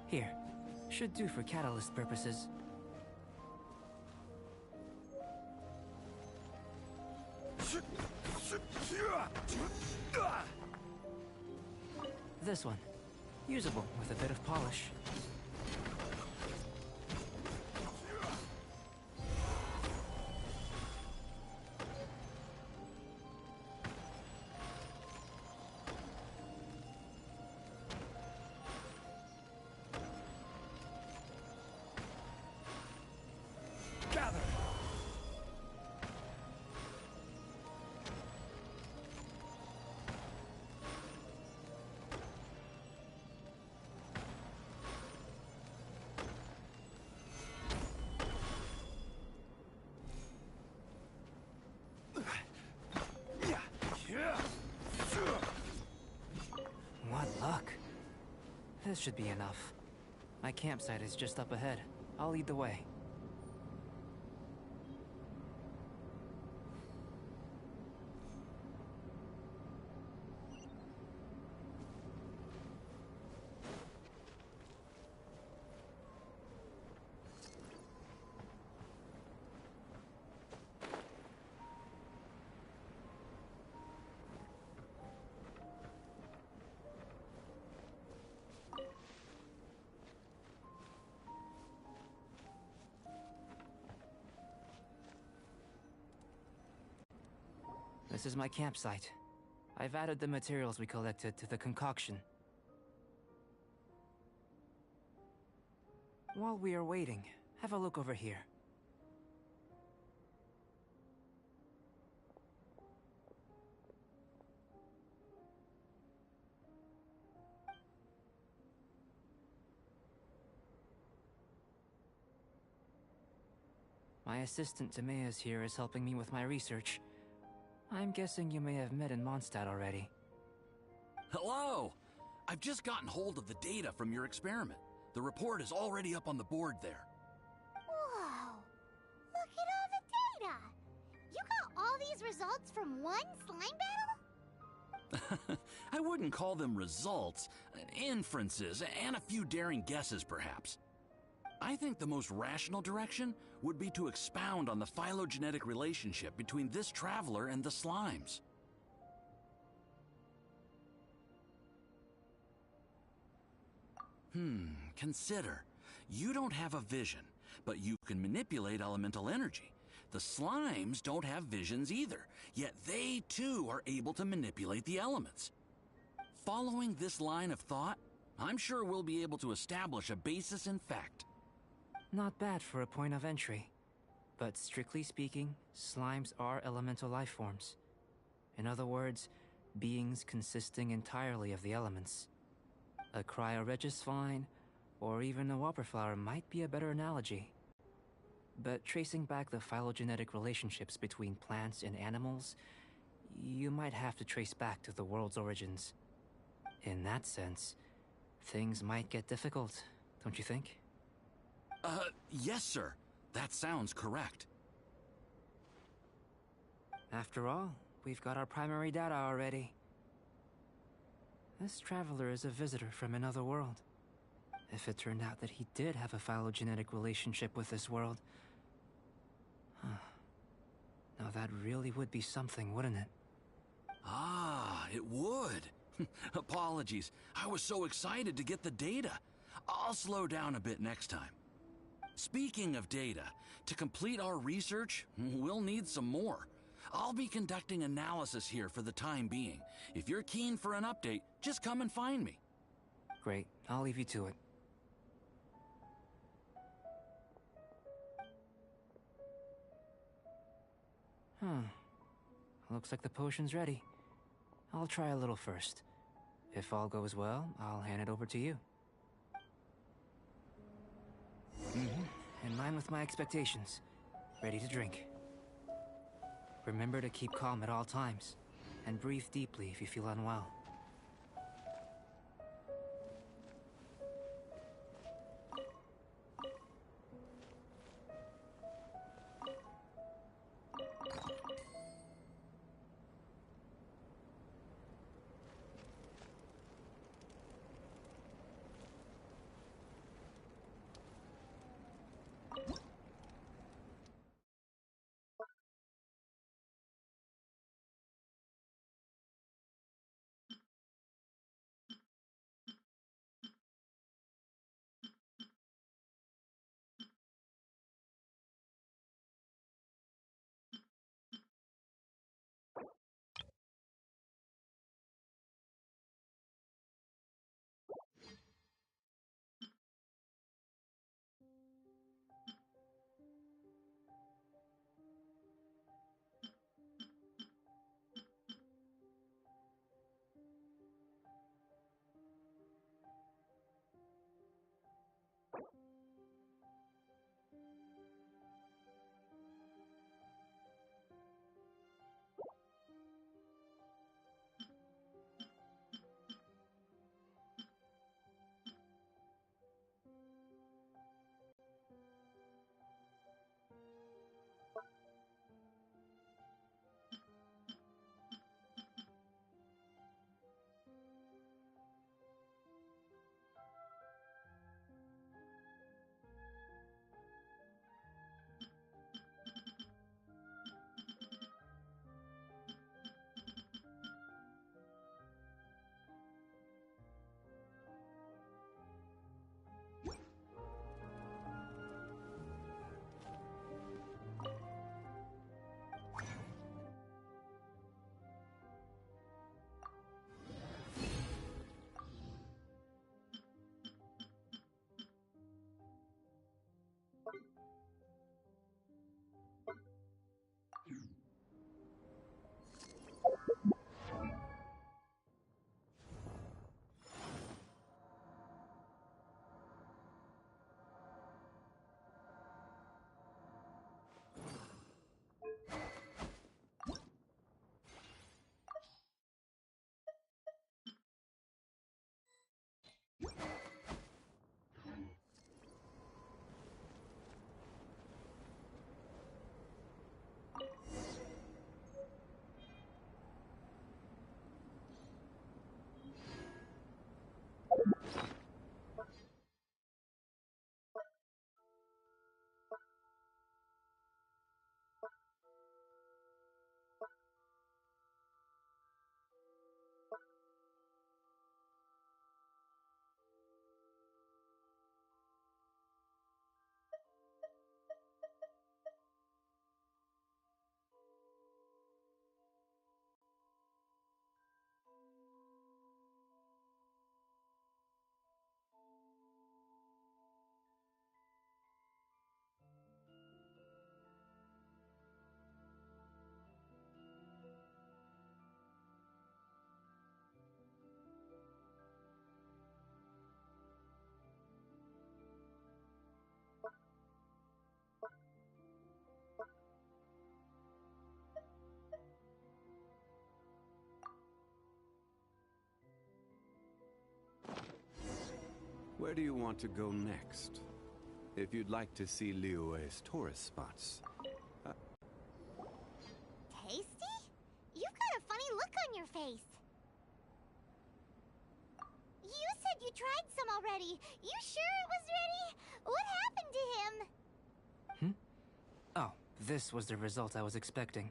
Here. Should do for catalyst purposes. This one. Usable with a bit of polish. What luck. This should be enough. My campsite is just up ahead. I'll lead the way. This is my campsite. I've added the materials we collected to the concoction. While we are waiting, have a look over here. My assistant Timaeus here is helping me with my research. I'm guessing you may have met in Mondstadt already. Hello! I've just gotten hold of the data from your experiment. The report is already up on the board there. Whoa! Look at all the data! You got all these results from one slime battle? I wouldn't call them results, inferences, and a few daring guesses perhaps. I think the most rational direction would be to expound on the phylogenetic relationship between this traveler and the slimes. Consider. You don't have a vision, but you can manipulate elemental energy. The slimes don't have visions either, yet they too are able to manipulate the elements. Following this line of thought, I'm sure we'll be able to establish a basis in fact. Not bad for a point of entry. But strictly speaking, slimes are elemental life forms. In other words, beings consisting entirely of the elements. A cryoregisvine, or even a whopperflower might be a better analogy. But tracing back the phylogenetic relationships between plants and animals, you might have to trace back to the world's origins. In that sense, things might get difficult, don't you think? Yes, sir. That sounds correct. After all, we've got our primary data already. This traveler is a visitor from another world. If it turned out that he did have a phylogenetic relationship with this world... Now that really would be something, wouldn't it? Ah, it would. Apologies. I was so excited to get the data. I'll slow down a bit next time. Speaking of data, to complete our research, we'll need some more. I'll be conducting analysis here for the time being. If you're keen for an update, just come and find me. Great. I'll leave you to it. Looks like the potion's ready. I'll try a little first. If all goes well, I'll hand it over to you. In line with my expectations. Ready to drink. Remember to keep calm at all times, and breathe deeply if you feel unwell. Where do you want to go next? If you'd like to see Liyue's tourist spots. Tasty? You've got a funny look on your face. You said you tried some already. You sure it was ready? What happened to him? Oh, this was the result I was expecting.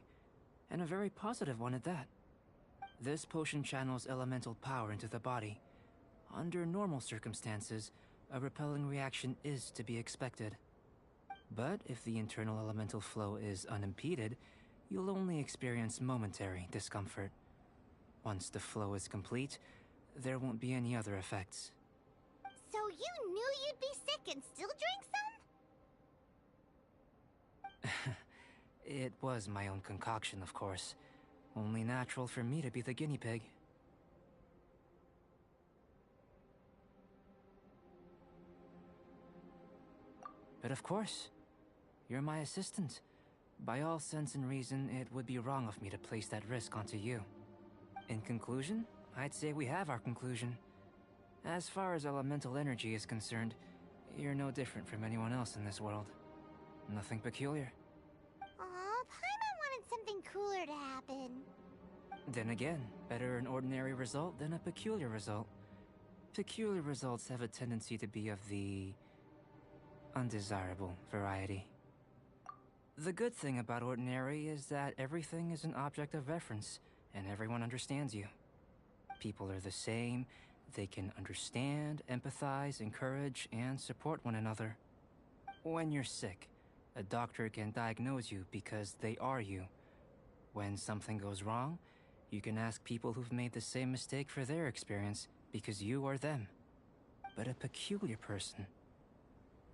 And a very positive one at that. This potion channels elemental power into the body. Under normal circumstances, a repelling reaction is to be expected. But if the internal elemental flow is unimpeded, you'll only experience momentary discomfort. Once the flow is complete, there won't be any other effects. So you knew you'd be sick and still drank some? It was my own concoction, of course. Only natural for me to be the guinea pig. But of course, you're my assistant. By all sense and reason, it would be wrong of me to place that risk onto you. In conclusion, I'd say we have our conclusion. As far as elemental energy is concerned, you're no different from anyone else in this world. Nothing peculiar. Aw, Paimon wanted something cooler to happen. Then again, better an ordinary result than a peculiar result. Peculiar results have a tendency to be of the undesirable variety. The good thing about ordinary is that everything is an object of reference, and everyone understands you. People are the same. They can understand, empathize, encourage, and support one another. When you're sick, a doctor can diagnose you because they are you. When something goes wrong, you can ask people who've made the same mistake for their experience because you are them. But a peculiar person,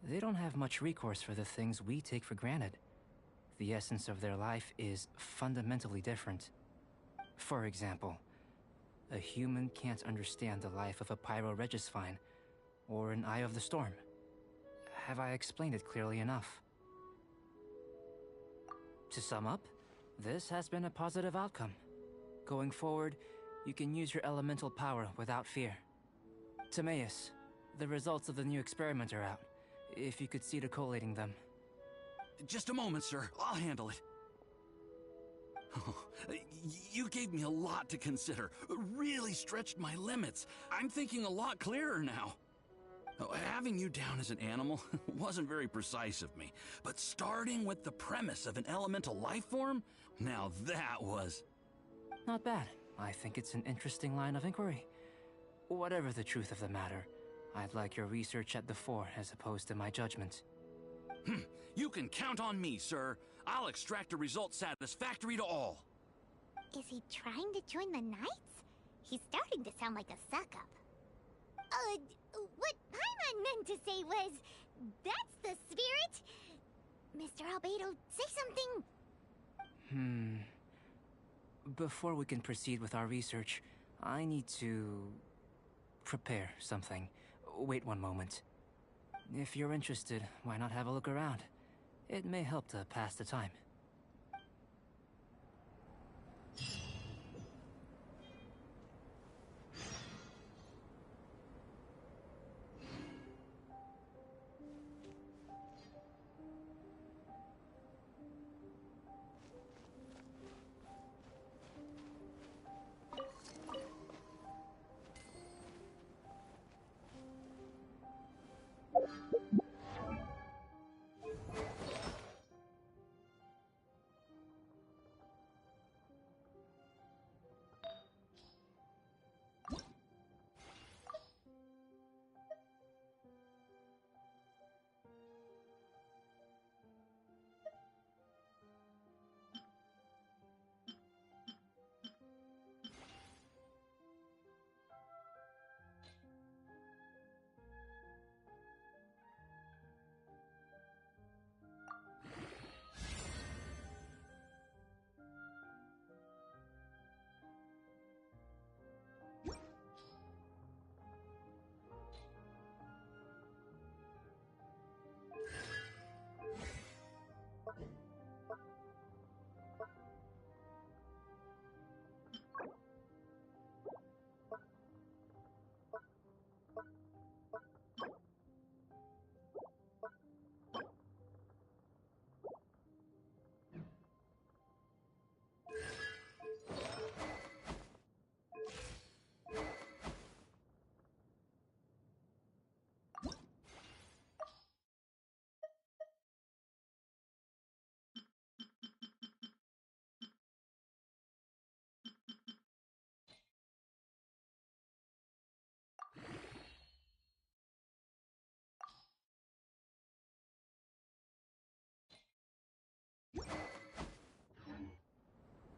they don't have much recourse for the things we take for granted. The essence of their life is fundamentally different. For example, a human can't understand the life of a pyroregisvine or an Eye of the Storm. Have I explained it clearly enough? To sum up, this has been a positive outcome. Going forward, you can use your elemental power without fear. Timaeus, the results of the new experiment are out. If you could see to collating them. Just a moment, sir. I'll handle it. Oh, you gave me a lot to consider. Really stretched my limits. I'm thinking a lot clearer now. Having you down as an animal wasn't very precise of me, but starting with the premise of an elemental life form, now that was... Not bad. I think it's an interesting line of inquiry. Whatever the truth of the matter, I'd like your research at the fore as opposed to my judgment. You can count on me, sir. I'll extract a result satisfactory to all. Is he trying to join the Knights? He's starting to sound like a suck-up. What Paimon meant to say was, that's the spirit? Mr. Albedo, say something. Before we can proceed with our research, I need to prepare something. Wait one moment. If you're interested, why not have a look around? It may help to pass the time.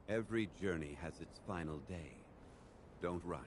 Every journey has its final day. Don't rush.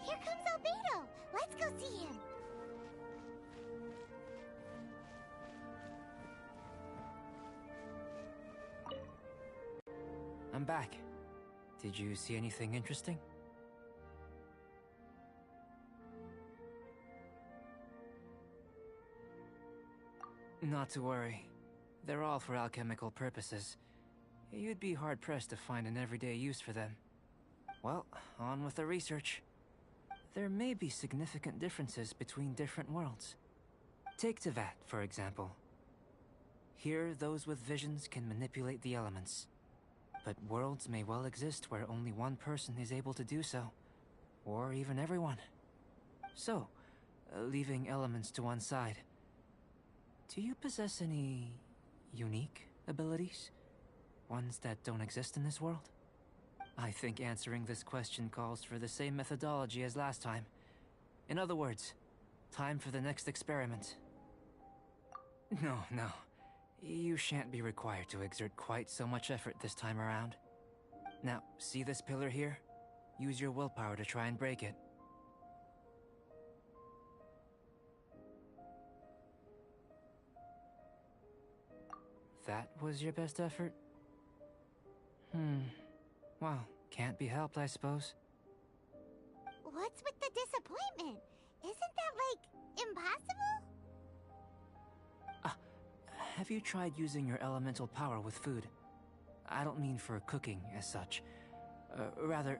Here comes Albedo! Let's go see him! I'm back. Did you see anything interesting? Not to worry. They're all for alchemical purposes. You'd be hard-pressed to find an everyday use for them. Well, on with the research. There may be significant differences between different worlds. Take Tevat, for example. Here, those with visions can manipulate the elements. But worlds may well exist where only one person is able to do so. Or even everyone. So, leaving elements to one side, do you possess any unique abilities? Ones that don't exist in this world? I think answering this question calls for the same methodology as last time. In other words, time for the next experiment. No. You shan't be required to exert quite so much effort this time around. Now, see this pillar here? Use your willpower to try and break it. That was your best effort? Well, can't be helped, I suppose. What's with the disappointment? Isn't that, like, impossible? Have you tried using your elemental power with food? I don't mean for cooking as such. Rather,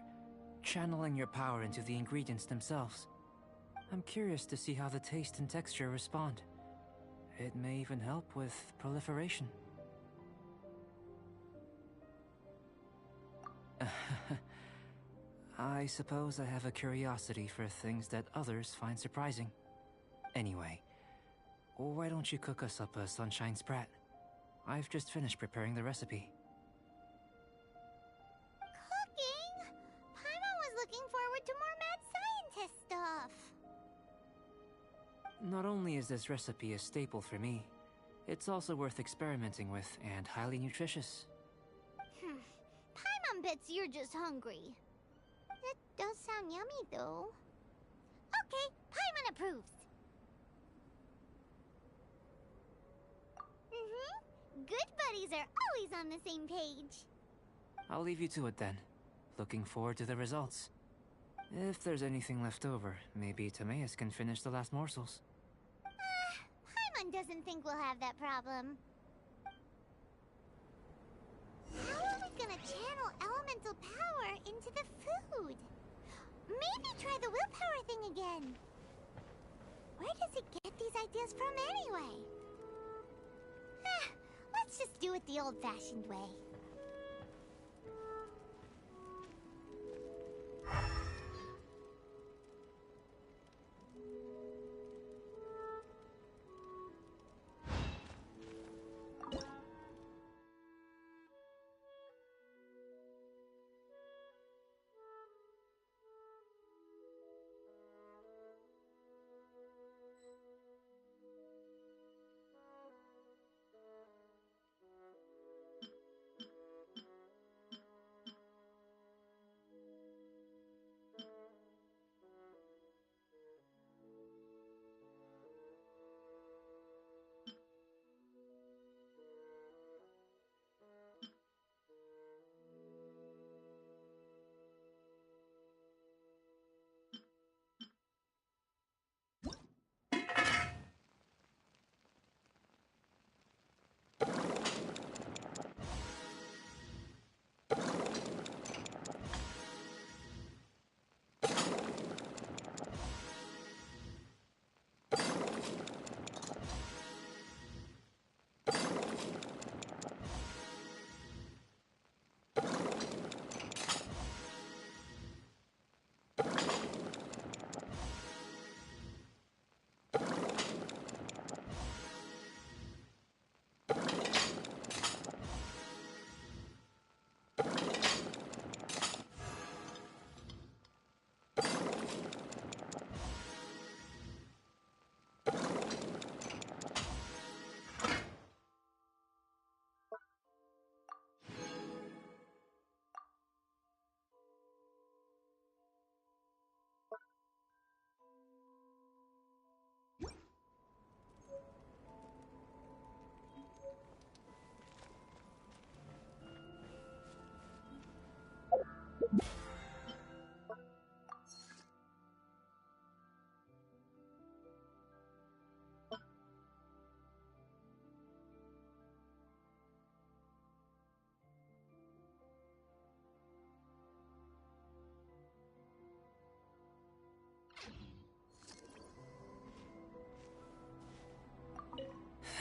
channeling your power into the ingredients themselves. I'm curious to see how the taste and texture respond. It may even help with proliferation. I suppose I have a curiosity for things that others find surprising. Anyway, why don't you cook us up a sunshine sprat? I've just finished preparing the recipe. Cooking? Paimon was looking forward to more mad scientist stuff. Not only is this recipe a staple for me, it's also worth experimenting with and highly nutritious. Paimon bets you're just hungry. It does sound yummy, though. Okay, Paimon approves. Good buddies are always on the same page. I'll leave you to it then. Looking forward to the results. If there's anything left over, maybe Timaeus can finish the last morsels. Paimon doesn't think we'll have that problem. How are we gonna channel elemental power into the food? Maybe try the willpower thing again. Where does it get these ideas from anyway? Let's just do it the old-fashioned way.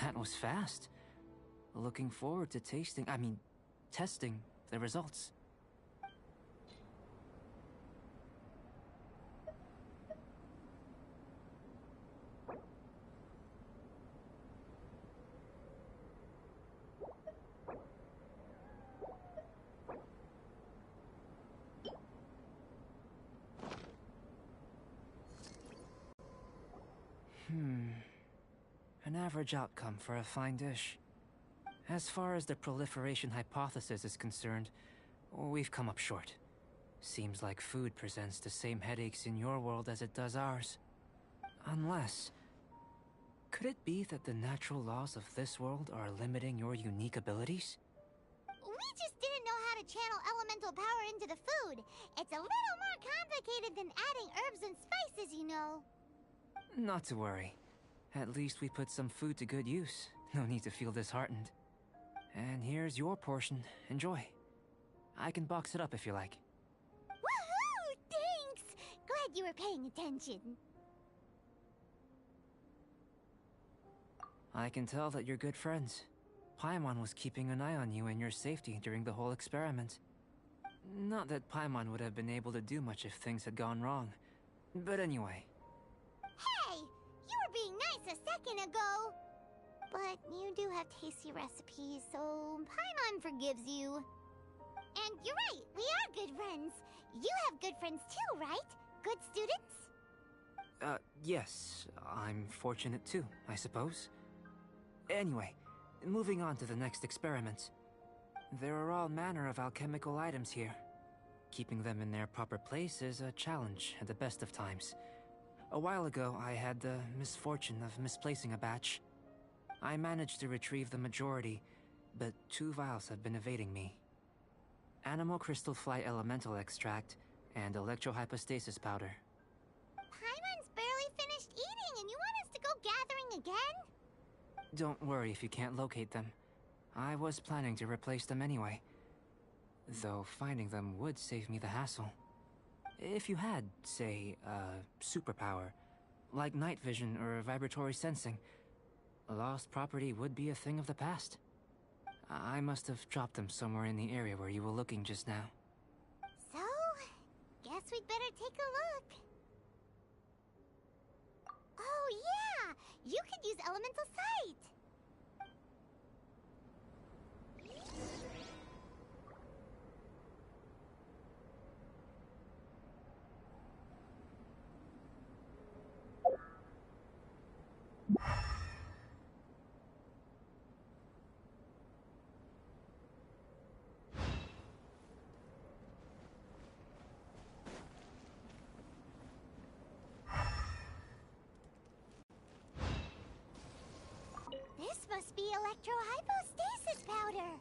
That was fast. Looking forward to testing the results. An average outcome for a fine dish. As far as the proliferation hypothesis is concerned, we've come up short. Seems like food presents the same headaches in your world as it does ours. Unless... could it be that the natural laws of this world are limiting your unique abilities? We just didn't know how to channel elemental power into the food. It's a little more complicated than adding herbs and spices, you know. Not to worry. At least we put some food to good use. No need to feel disheartened. And here's your portion. Enjoy. I can box it up if you like. Woohoo! Thanks! Glad you were paying attention. I can tell that you're good friends. Paimon was keeping an eye on you and your safety during the whole experiment. Not that Paimon would have been able to do much if things had gone wrong. But anyway. Hey! You were being nice a second ago! But you do have tasty recipes, so Paimon forgives you. And you're right, we are good friends. You have good friends too, right? Good students? Yes. I'm fortunate too, I suppose. Anyway, moving on to the next experiment. There are all manner of alchemical items here. Keeping them in their proper place is a challenge at the best of times. A while ago, I had the misfortune of misplacing a batch. I managed to retrieve the majority, but 2 vials have been evading me. Animal crystal fly elemental extract and electrohypostasis powder. Paimon's barely finished eating and you want us to go gathering again? Don't worry if you can't locate them. I was planning to replace them anyway. Though finding them would save me the hassle. If you had, say, a superpower, like night vision or vibratory sensing, lost property would be a thing of the past. I must have dropped them somewhere in the area where you were looking just now. So, guess we'd better take a look. Oh yeah! You could use elemental sight! This must be electrohypostasis powder.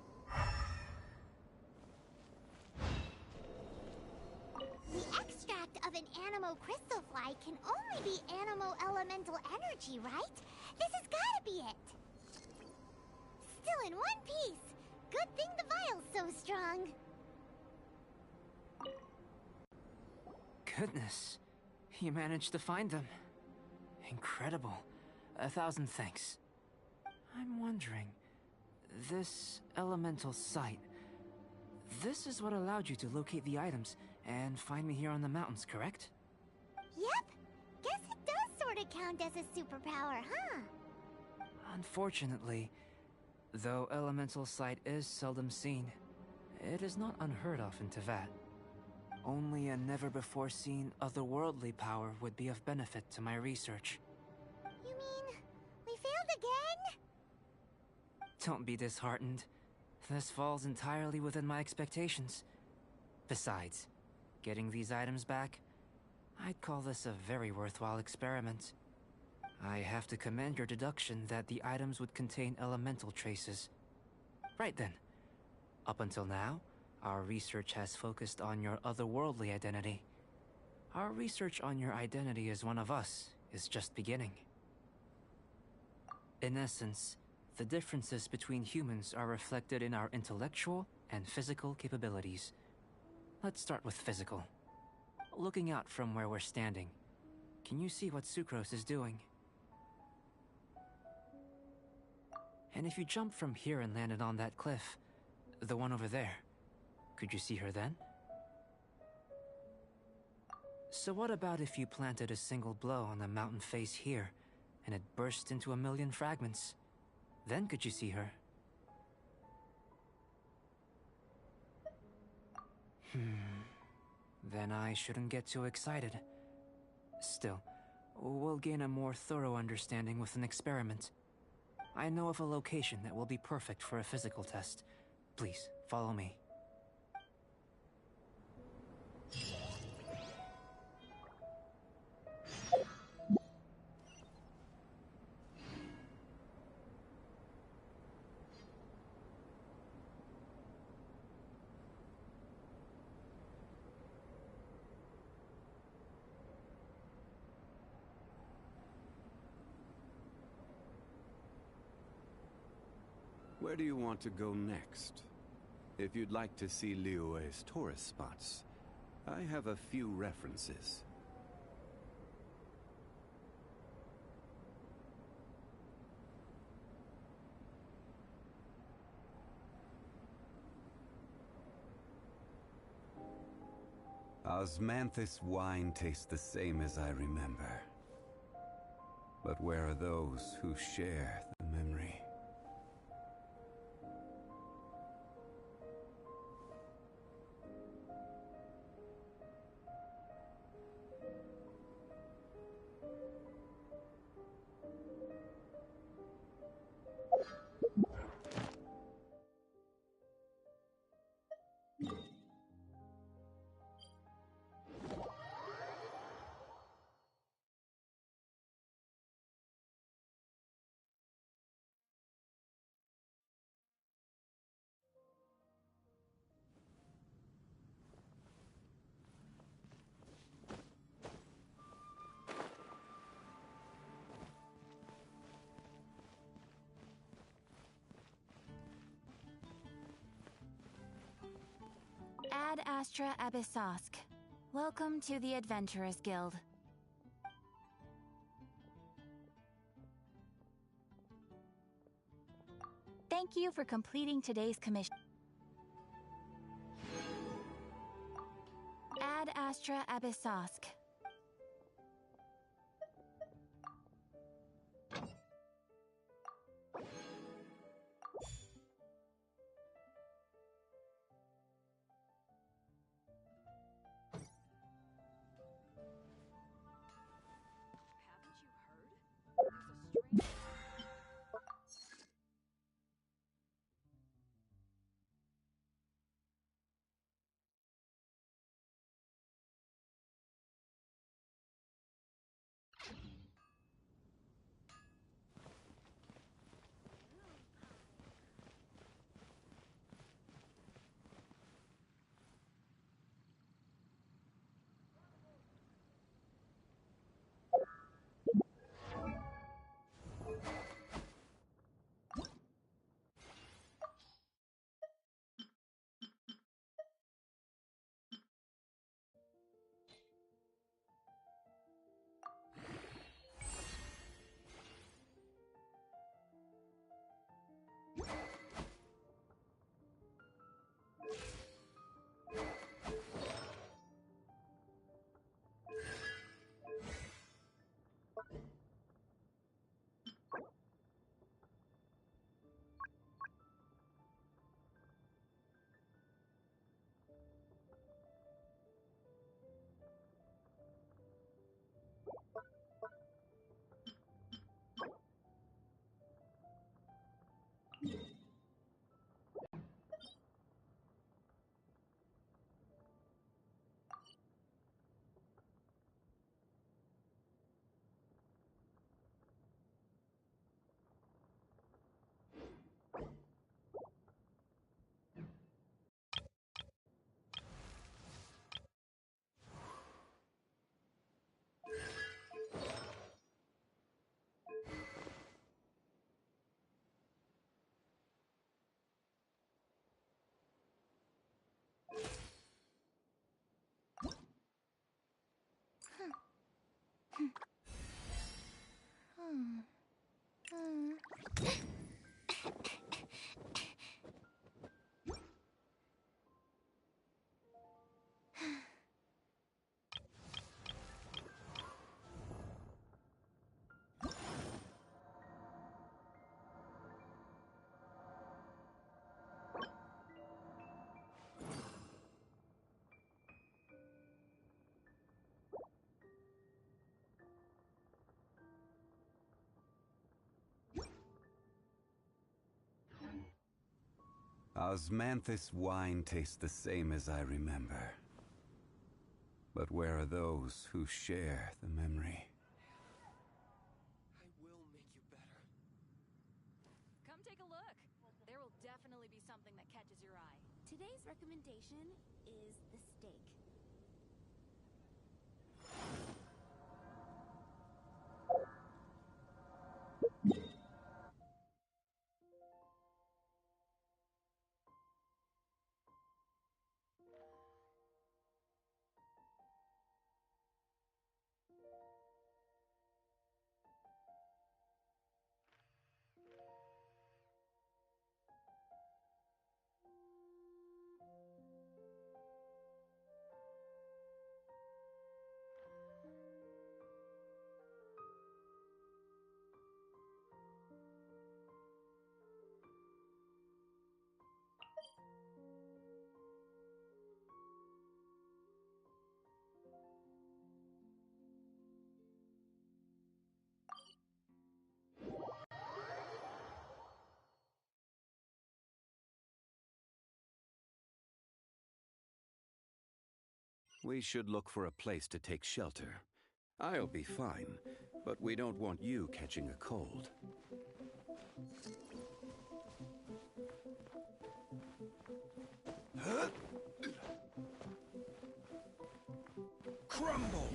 The extract of an animo crystal fly can only be animo elemental energy, right? This has gotta be it. Still in one piece. Good thing the vial's so strong. Goodness, you managed to find them. Incredible. 1,000 thanks. I'm wondering, this elemental sight, this is what allowed you to locate the items and find me here on the mountains, correct? Yep. Guess it does sort of count as a superpower, huh? Unfortunately, though elemental sight is seldom seen, it is not unheard of in Teyvat. Only a never-before-seen otherworldly power would be of benefit to my research. You mean, we failed again? Don't be disheartened. This falls entirely within my expectations. Besides, getting these items back, I'd call this a very worthwhile experiment. I have to commend your deduction that the items would contain elemental traces. Right then. Up until now, our research has focused on your otherworldly identity. Our research on your identity as one of us is just beginning. In essence, the differences between humans are reflected in our intellectual and physical capabilities. Let's start with physical. Looking out from where we're standing, can you see what Sucrose is doing? And if you jumped from here and landed on that cliff, the one over there, could you see her then? So what about if you planted a single blow on the mountain face here, and it burst into a million fragments? Then could you see her? Then I shouldn't get too excited. Still, we'll gain a more thorough understanding with an experiment. I know of a location that will be perfect for a physical test. Please, follow me. Where do you want to go next? If you'd like to see Liyue's tourist spots, I have a few references. Osmanthus wine tastes the same as I remember. But where are those who share the memory? Ad Astra Abyssosk. Welcome to the Adventurers Guild. Thank you for completing today's commission. Ad Astra Abyssosk. Osmanthus wine tastes the same as I remember. But where are those who share the memory? I will make you better. Come take a look. There will definitely be something that catches your eye. Today's recommendation is the steak. We should look for a place to take shelter. I'll be fine, but we don't want you catching a cold. Crumble!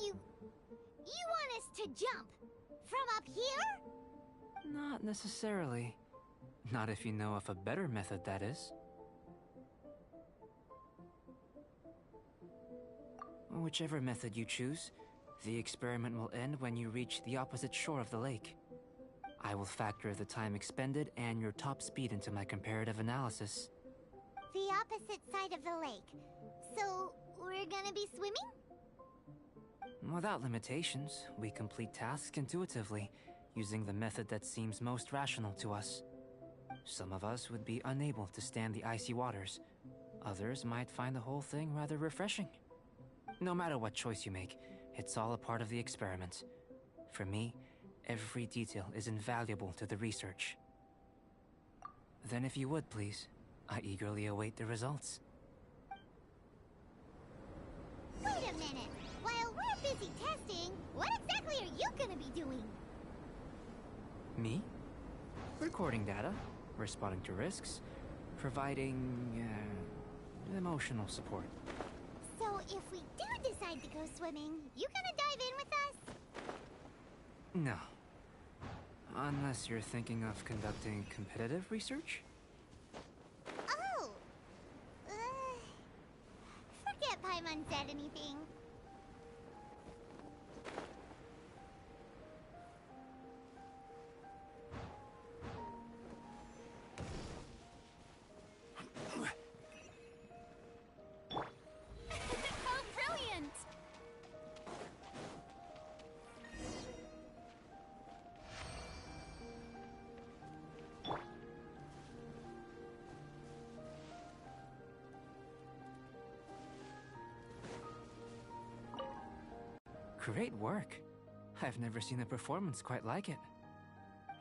You want us to jump? From up here? Not necessarily. Not if you know of a better method, that is. Whichever method you choose, the experiment will end when you reach the opposite shore of the lake. I will factor the time expended and your top speed into my comparative analysis. The opposite side of the lake. So, we're gonna be swimming? Without limitations, we complete tasks intuitively, using the method that seems most rational to us. Some of us would be unable to stand the icy waters. Others might find the whole thing rather refreshing. No matter what choice you make, it's all a part of the experiment. For me, every detail is invaluable to the research. Then if you would, please, I eagerly await the results. Wait a minute! While we're busy testing, what exactly are you gonna be doing? Me? Recording data, responding to risks, providing, emotional support. So if we do decide to go swimming, you gonna dive in with us? No. Unless you're thinking of conducting competitive research? Oh! Forget Paimon said anything. How brilliant! Great work. I've never seen a performance quite like it.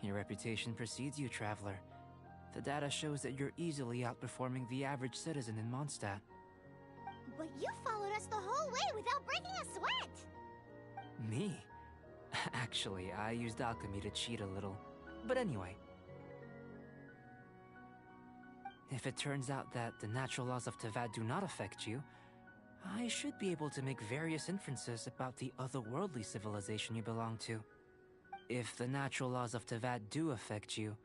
Your reputation precedes you, Traveler. The data shows that you're easily outperforming the average citizen in Mondstadt. But you followed us the whole way without breaking a sweat! Me? Actually, I used alchemy to cheat a little. But anyway. If it turns out that the natural laws of Tevat do not affect you, I should be able to make various inferences about the otherworldly civilization you belong to. If the natural laws of Tevat do affect you,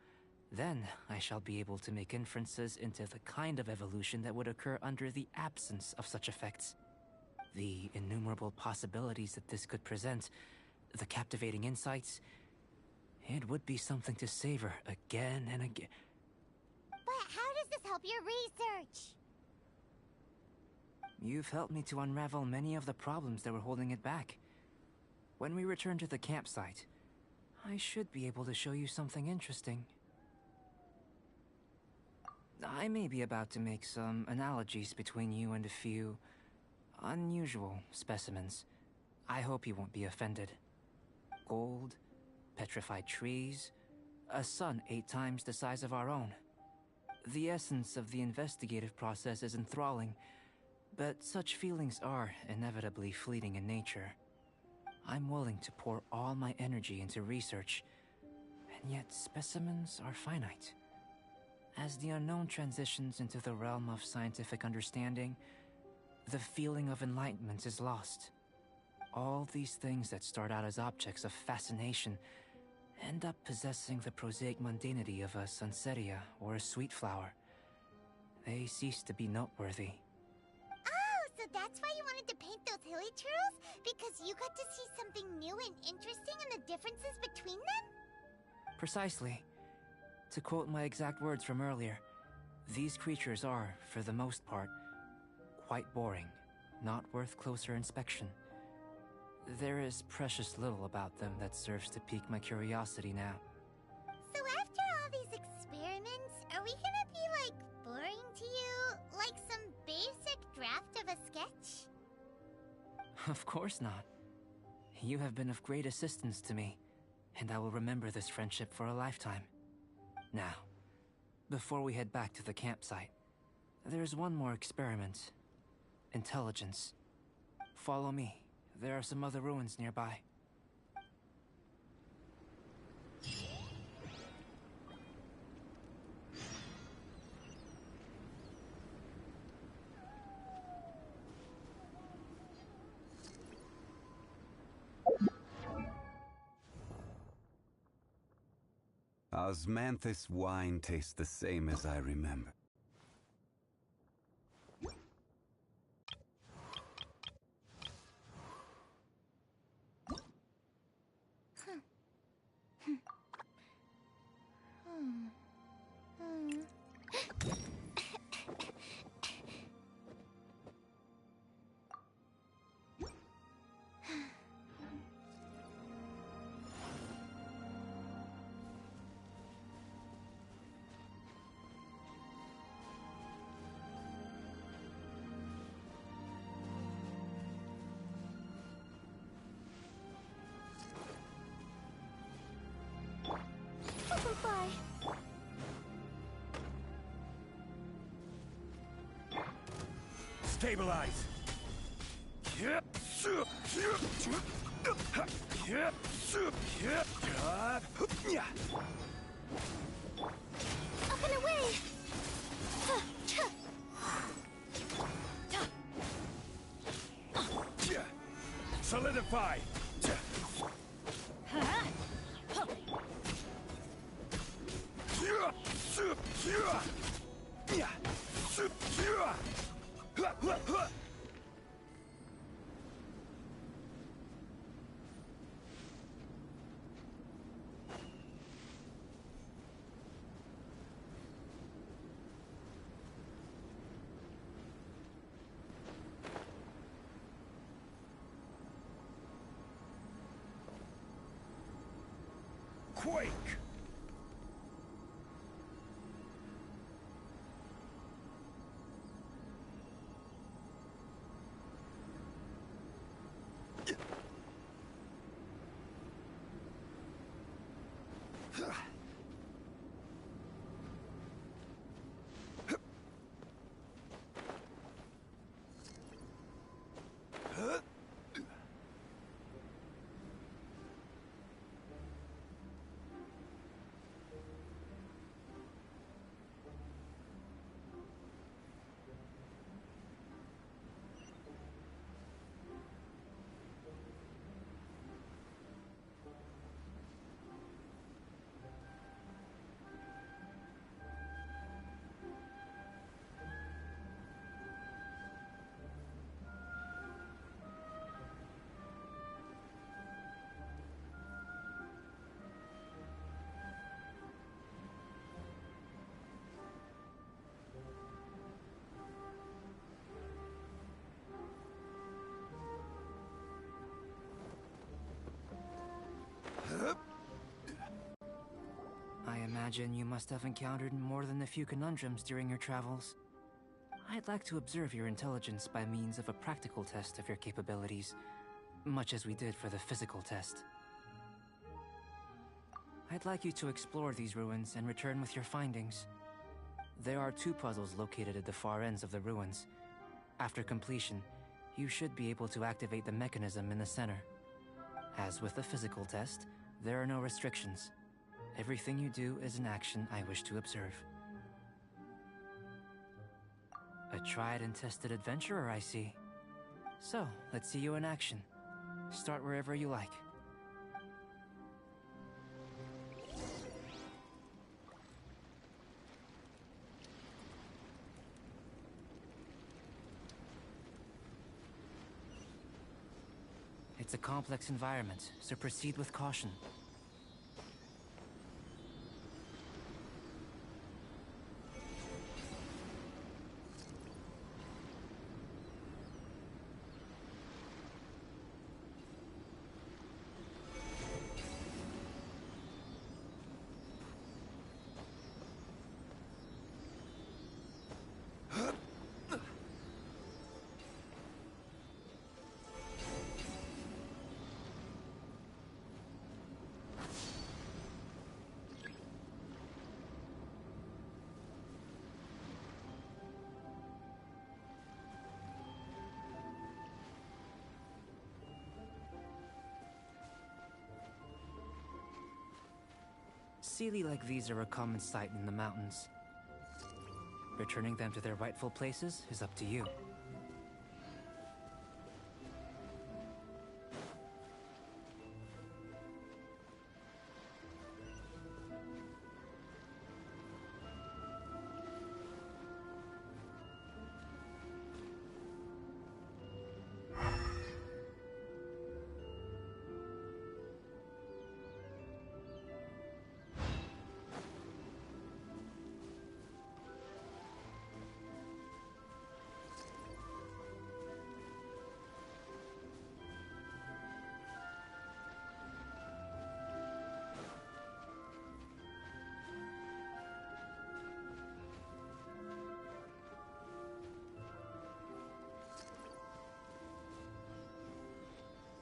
then I shall be able to make inferences into the kind of evolution that would occur under the absence of such effects. The innumerable possibilities that this could present, the captivating insights, It would be something to savor again and again. But how does this help your research? You've helped me to unravel many of the problems that were holding it back. When we return to the campsite, I should be able to show you something interesting. I may be about to make some analogies between you and a few unusual specimens. I hope you won't be offended. Gold, petrified trees, a sun 8 times the size of our own. The essence of the investigative process is enthralling, but such feelings are inevitably fleeting in nature. I'm willing to pour all my energy into research, and yet specimens are finite. As the unknown transitions into the realm of scientific understanding, the feeling of enlightenment is lost. All these things that start out as objects of fascination end up possessing the prosaic mundanity of a sunsetia or a sweet flower. They cease to be noteworthy. Oh, so that's why you wanted to paint those hilly churls? Because you got to see something new and interesting in the differences between them? Precisely. To quote my exact words from earlier, these creatures are, for the most part, quite boring, not worth closer inspection. There is precious little about them that serves to pique my curiosity now. So after all these experiments, are we gonna be, like, boring to you? Like some basic draft of a sketch? Of course not. You have been of great assistance to me, and I will remember this friendship for a lifetime. Now, before we head back to the campsite, there's one more experiment. Intelligence. Follow me. There are some other ruins nearby. Osmanthus wine tastes the same as I remember. Bye. Stabilize! Up and away! Solidify! Quake! imagine you must have encountered more than a few conundrums during your travels. I'd like to observe your intelligence by means of a practical test of your capabilities, much as we did for the physical test. I'd like you to explore these ruins and return with your findings. There are 2 puzzles located at the far ends of the ruins. After completion, you should be able to activate the mechanism in the center. As with the physical test, there are no restrictions. Everything you do is an action I wish to observe. A tried and tested adventurer, I see. So, let's see you in action. Start wherever you like. It's a complex environment, so proceed with caution. Sealy like these are a common sight in the mountains. Returning them to their rightful places is up to you.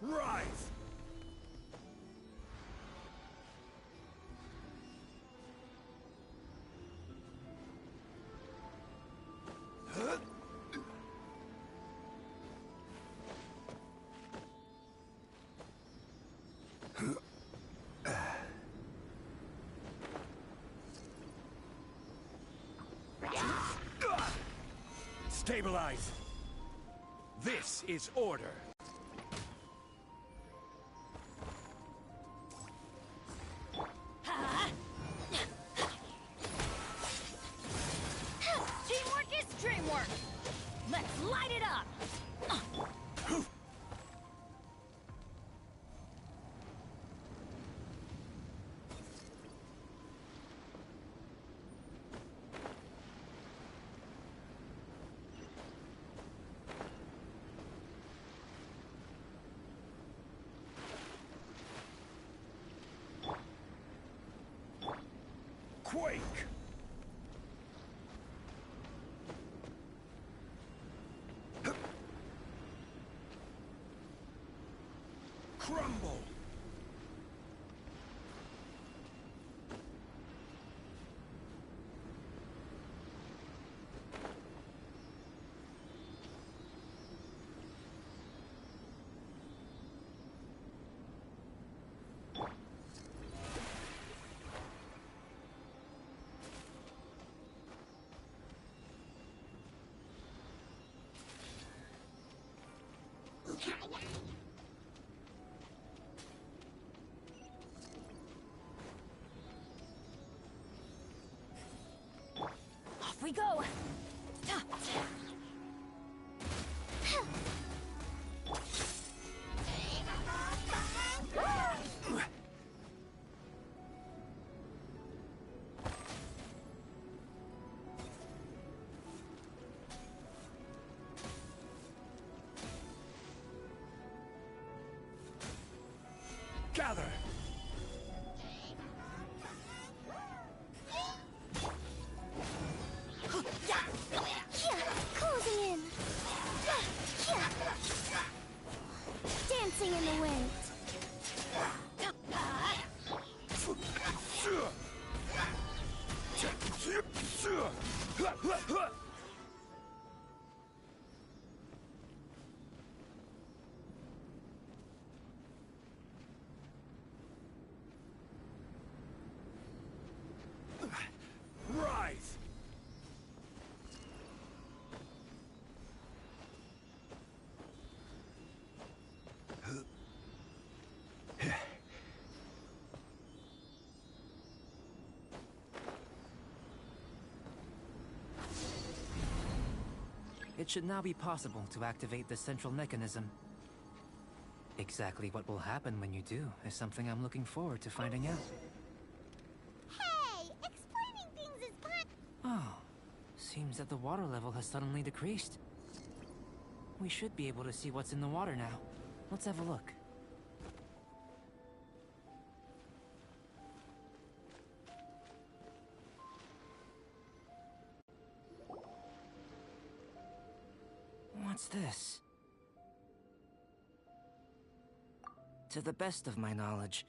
Rise! Stabilize! This is order! Teamwork is dreamwork! Let's light it up! Quake! Crumble! Off we go! Gather! dancing in the wind. Rise! It should now be possible to activate the central mechanism. Exactly what will happen when you do is something I'm looking forward to finding out. Hey, explaining things is fun. Oh, seems that the water level has suddenly decreased. We should be able to see what's in the water now. Let's have a look. What's this? To the best of my knowledge,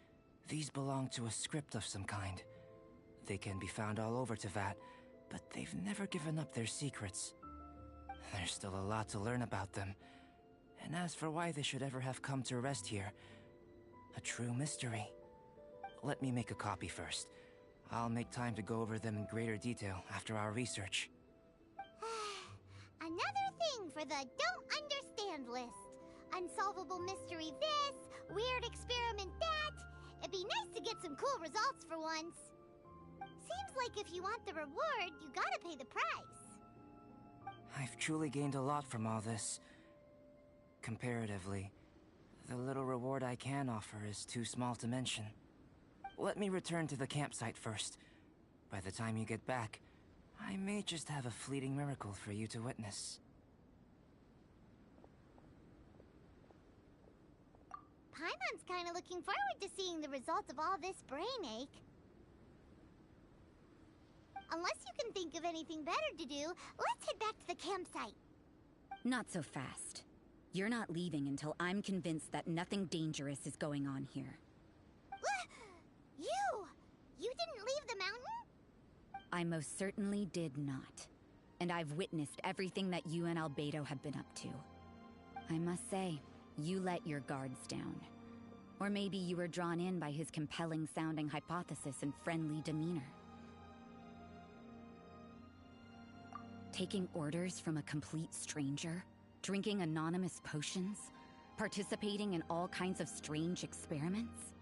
these belong to a script of some kind. They can be found all over Teyvat, but they've never given up their secrets. There's still a lot to learn about them. And as for why they should ever have come to rest here, a true mystery. Let me make a copy first. I'll make time to go over them in greater detail after our research. Another thing for the don't understand list. Unsolvable mystery this, weird experiment that. It'd be nice to get some cool results for once. Seems like if you want the reward, you gotta pay the price. I've truly gained a lot from all this. Comparatively, the little reward I can offer is too small to mention. Let me return to the campsite first. By the time you get back, I may just have a fleeting miracle for you to witness. Paimon's kinda looking forward to seeing the results of all this brain ache. Unless you can think of anything better to do, let's head back to the campsite. Not so fast. You're not leaving until I'm convinced that nothing dangerous is going on here. You! You didn't leave the mountain? I most certainly did not. And I've witnessed everything that you and Albedo have been up to. I must say, you let your guards down. Or maybe you were drawn in by his compelling-sounding hypothesis and friendly demeanor. Taking orders from a complete stranger? Drinking anonymous potions? Participating in all kinds of strange experiments?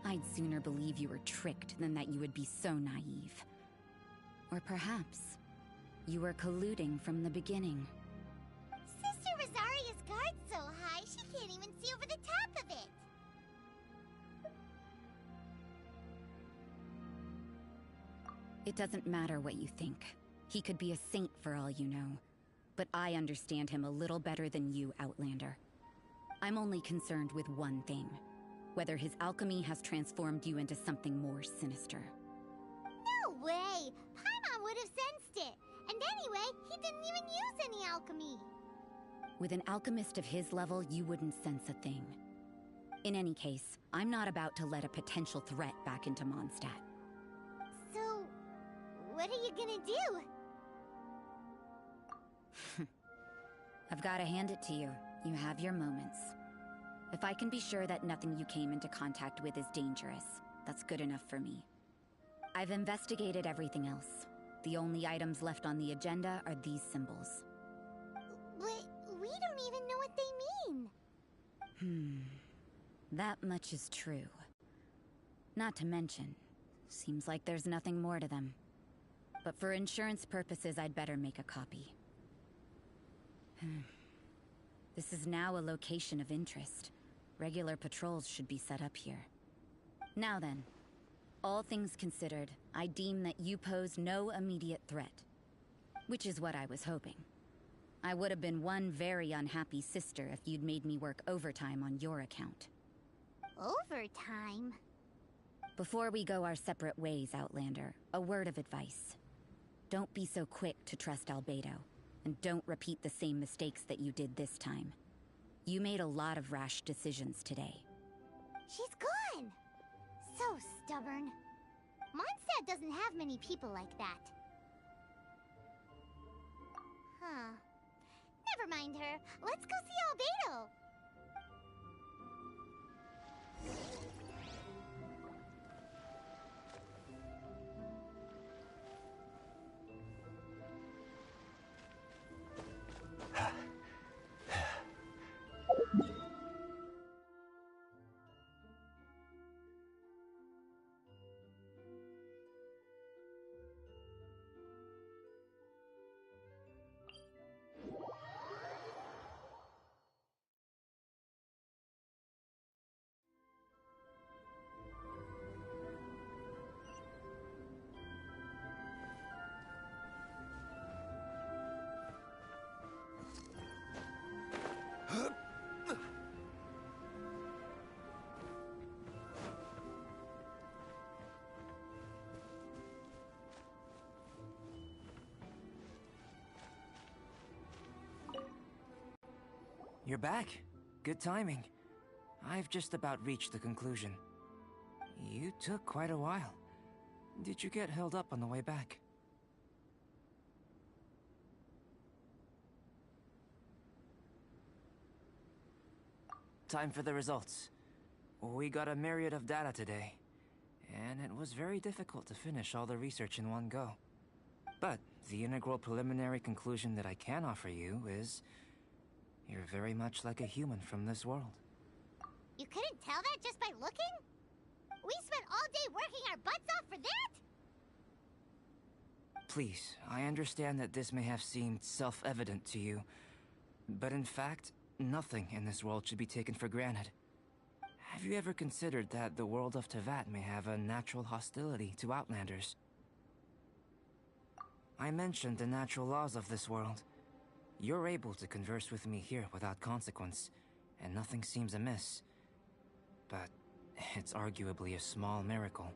I'd sooner believe you were tricked than that you would be so naive. Or perhaps, you were colluding from the beginning. Sister Rosaria's guard's so high, she can't even see over the top of it. It doesn't matter what you think. He could be a saint for all you know. But I understand him a little better than you, Outlander. I'm only concerned with one thing. Whether his alchemy has transformed you into something more sinister. No way! Paimon would have sensed it! And anyway, he didn't even use any alchemy! With an alchemist of his level, you wouldn't sense a thing. In any case, I'm not about to let a potential threat back into Mondstadt. So, what are you gonna do? I've gotta hand it to you. You have your moments. If I can be sure that nothing you came into contact with is dangerous, that's good enough for me. I've investigated everything else. The only items left on the agenda are these symbols. But we don't even know what they mean. That much is true. Not to mention, seems like there's nothing more to them. But for insurance purposes, I'd better make a copy. This is now a location of interest. Regular patrols should be set up here. Now then, all things considered, I deem that you pose no immediate threat. Which is what I was hoping. I would have been one very unhappy sister if you'd made me work overtime on your account. Overtime? Before we go our separate ways, Outlander, a word of advice. Don't be so quick to trust Albedo, and don't repeat the same mistakes that you did this time. You made a lot of rash decisions today. She's gone! So stubborn. Mondstadt doesn't have many people like that. Huh. Never mind her. Let's go see Albedo! You're back. Good timing. I've just about reached the conclusion. You took quite a while. Did you get held up on the way back? Time for the results. We got a myriad of data today, and it was very difficult to finish all the research in one go. But the integral preliminary conclusion that I can offer you is you're very much like a human from this world. You couldn't tell that just by looking? We spent all day working our butts off for that? Please, I understand that this may have seemed self-evident to you, but in fact, nothing in this world should be taken for granted. Have you ever considered that the world of Teyvat may have a natural hostility to Outlanders? I mentioned the natural laws of this world. You're able to converse with me here without consequence, and nothing seems amiss. But it's arguably a small miracle.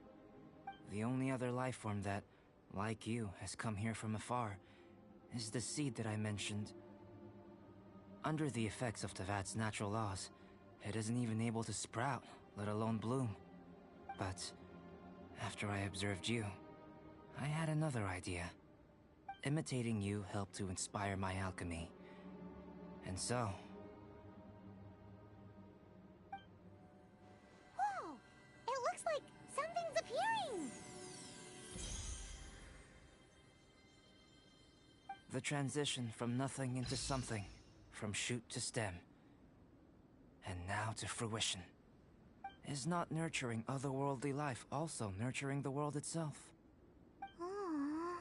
The only other life form that, like you, has come here from afar is the seed that I mentioned. Under the effects of Teyvat's natural laws, it isn't even able to sprout, let alone bloom. But after I observed you, I had another idea. Imitating you helped to inspire my alchemy. And so... Whoa! It looks like something's appearing! the transition from nothing into something, from shoot to stem, and now to fruition. Is not nurturing otherworldly life also nurturing the world itself? Aww.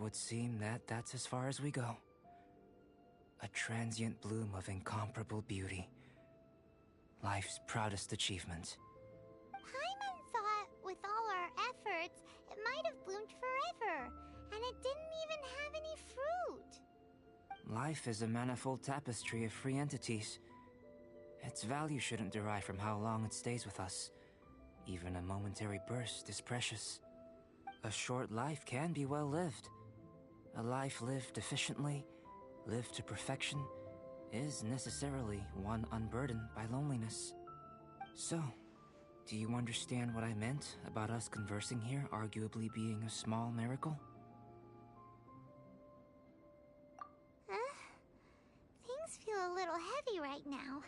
would seem that that's as far as we go. A transient bloom of incomparable beauty. Life's proudest achievement. Paimon thought, with all our efforts, it might have bloomed forever, and it didn't even have any fruit. Life is a manifold tapestry of free entities. Its value shouldn't derive from how long it stays with us. Even a momentary burst is precious. A short life can be well lived. A life lived efficiently, lived to perfection, is necessarily one unburdened by loneliness. So, do you understand what I meant about us conversing here arguably being a small miracle? Things feel a little heavy right now.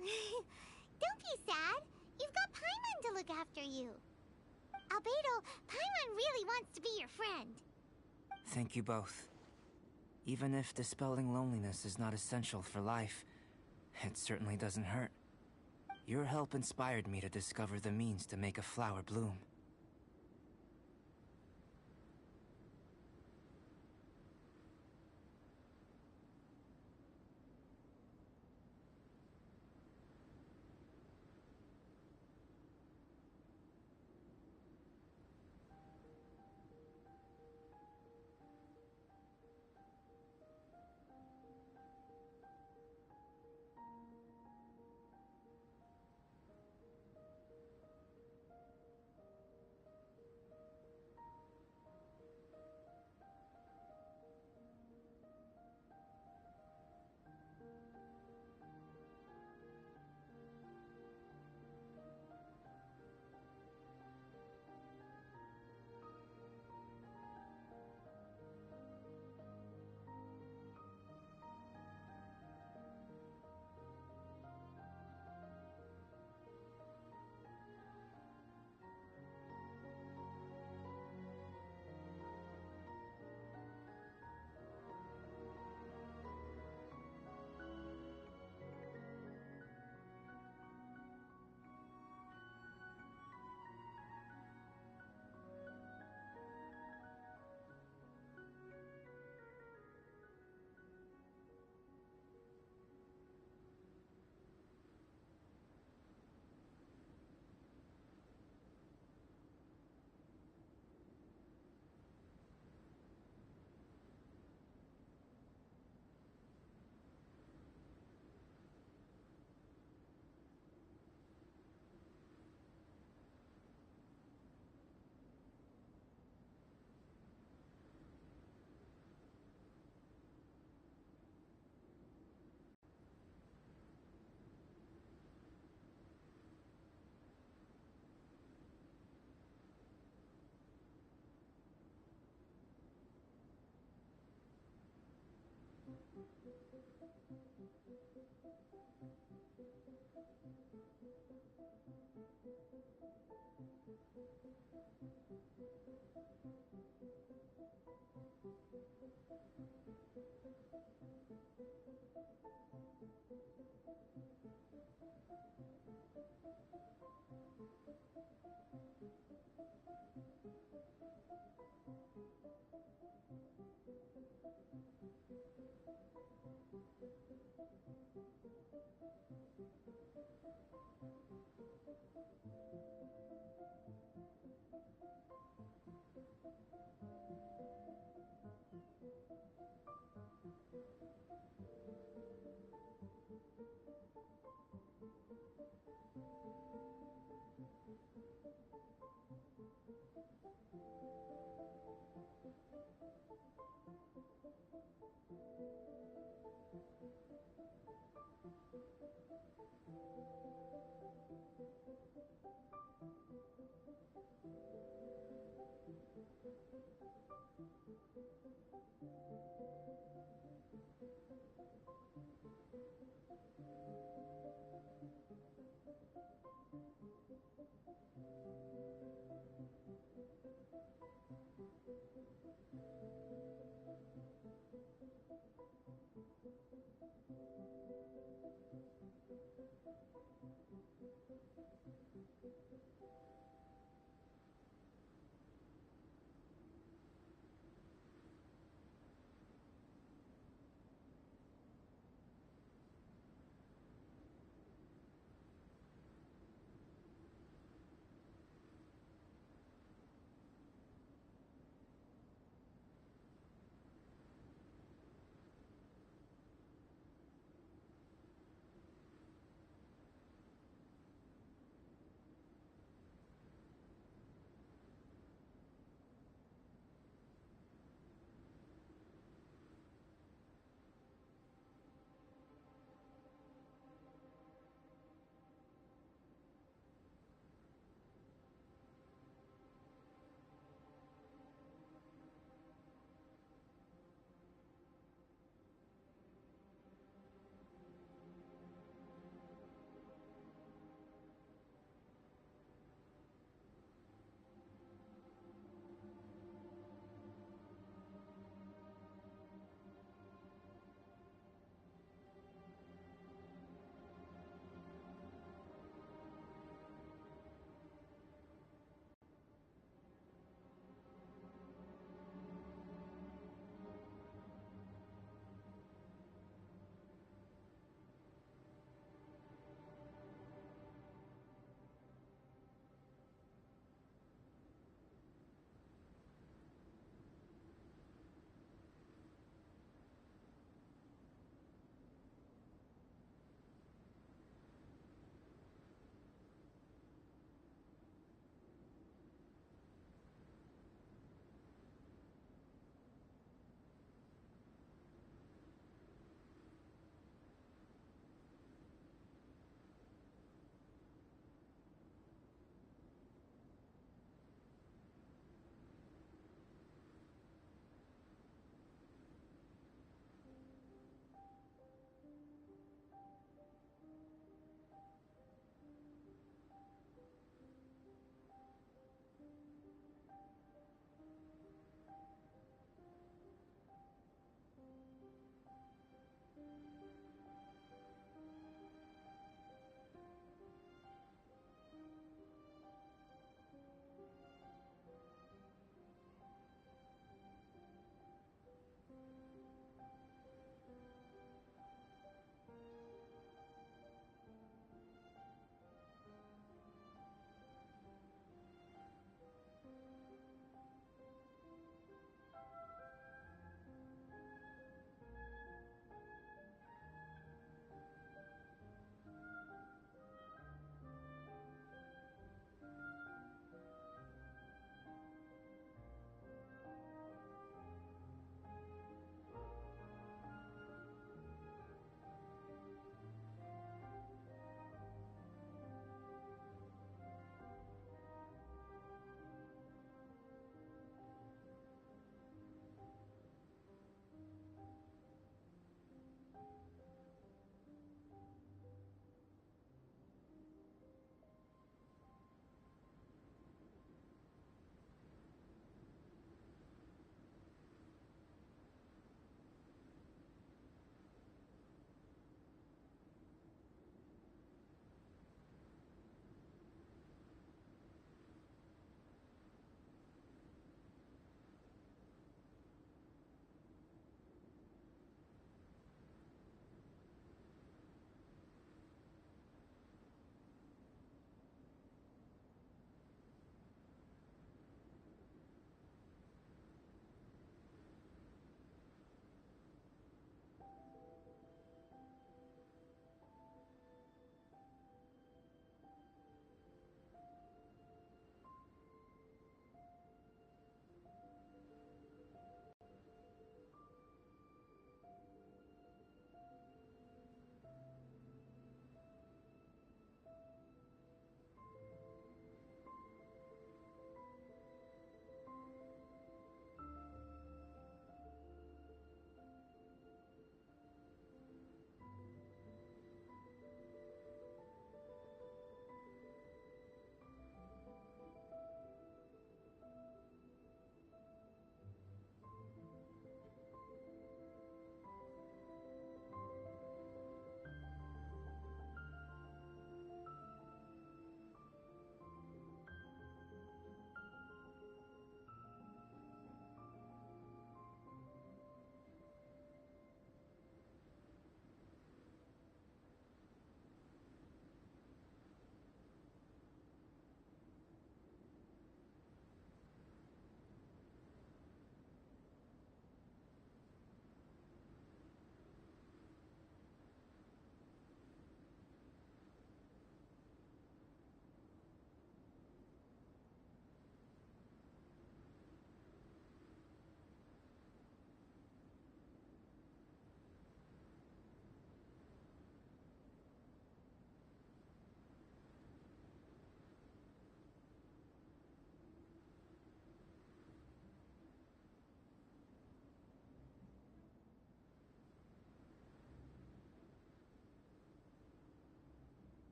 Don't be sad. You've got Paimon to look after you. Albedo, Paimon really wants to be your friend. Thank you both. Even if dispelling loneliness is not essential for life, it certainly doesn't hurt. Your help inspired me to discover the means to make a flower bloom.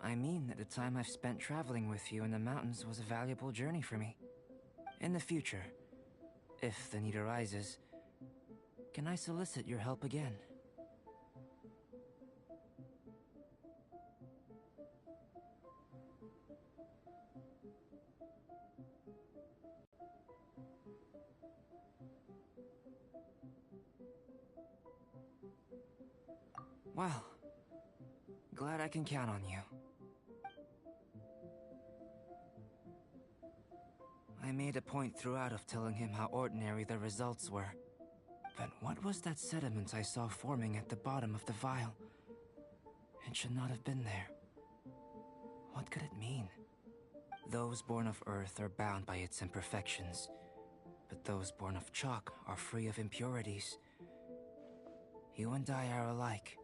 I mean that the time I've spent traveling with you in the mountains was a valuable journey for me. In the future, if the need arises, can I solicit your help again? Well, glad I can count on you. I made a point throughout of telling him how ordinary the results were. But what was that sediment I saw forming at the bottom of the vial? It should not have been there. What could it mean? Those born of Earth are bound by its imperfections, but those born of chalk are free of impurities. You and I are alike,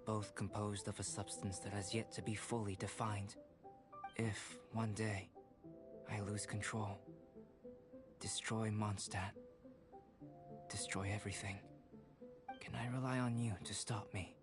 both composed of a substance that has yet to be fully defined. If, one day, I lose control, destroy Mondstadt, destroy everything, can I rely on you to stop me?